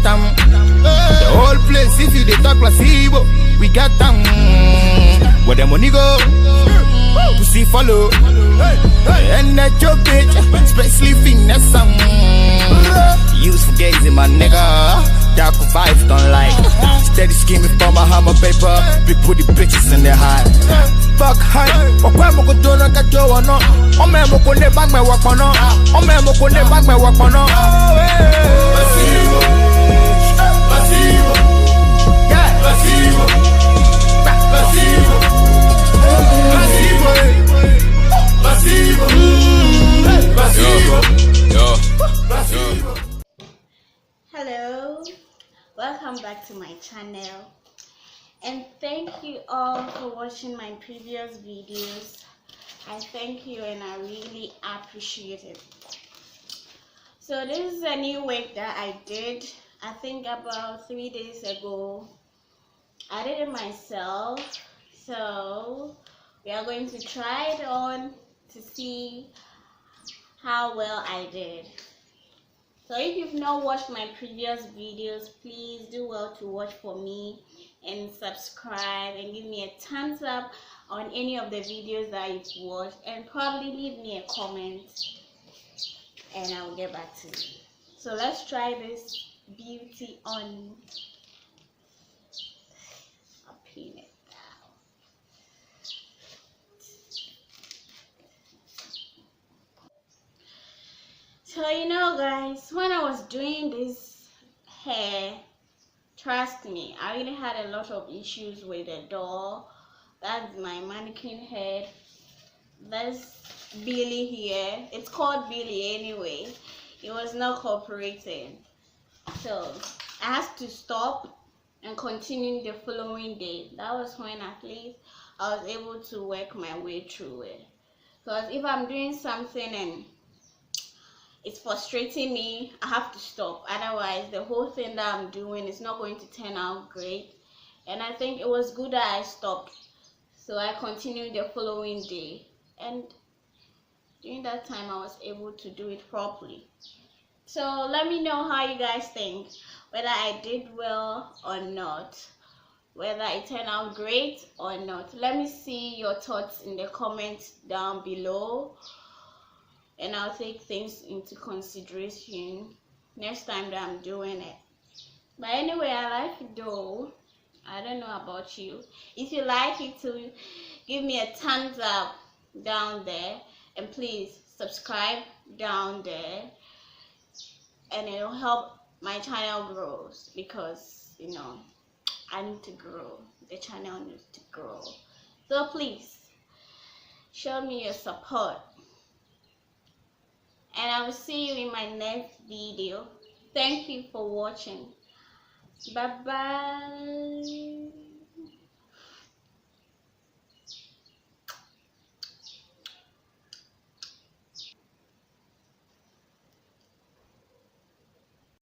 them. The whole place, if you they talk placebo, we got them. Where the money go, pussy follow. And that your bitch, especially finesse some. Use for gazing, my nigga. Dark vibes don't like. Steady scheming for my hammer paper. Big booty bitches in their high. Fuck high. What I'm gonna do, I got you on. Oh man, I'm gonna back my work on. Oh man, I'm gonna back my work on. Placebo. Placebo. Yeah, placebo. Placebo. Placebo. Placebo. Placebo. Hello, welcome back to my channel, and thank you all for watching my previous videos. I thank you and I really appreciate it. So this is a new work that I did, I think about 3 days ago. I did it myself, so we are going to try it on to see how well I did. So if you've not watched my previous videos, please do well to watch for me and subscribe and give me a thumbs up on any of the videos that you've watched, and probably leave me a comment and I will get back to you. So let's try this beauty on. I'll pin it down. So you know guys, when I was doing this hair, trust me, I really had a lot of issues with the doll. That's my mannequin head. That's Billy here. It's called Billy anyway. It was not cooperating. So I had to stop and continue the following day. That was when at least I was able to work my way through it. Because if I'm doing something and it's frustrating me, I have to stop. Otherwise, the whole thing that I'm doing is not going to turn out great. And I think it was good that I stopped. So I continued the following day. And during that time, I was able to do it properly. So let me know how you guys think. Whether I did well or not. Whether it turned out great or not. Let me see your thoughts in the comments down below. And I'll take things into consideration next time that I'm doing it. But anyway, I like it though. I don't know about you. If you like it too, give me a thumbs up down there, and please subscribe down there, and it'll help my channel grow, because you know I need to grow. The channel needs to grow. So please show me your support. And I will see you in my next video. Thank you for watching. Bye bye.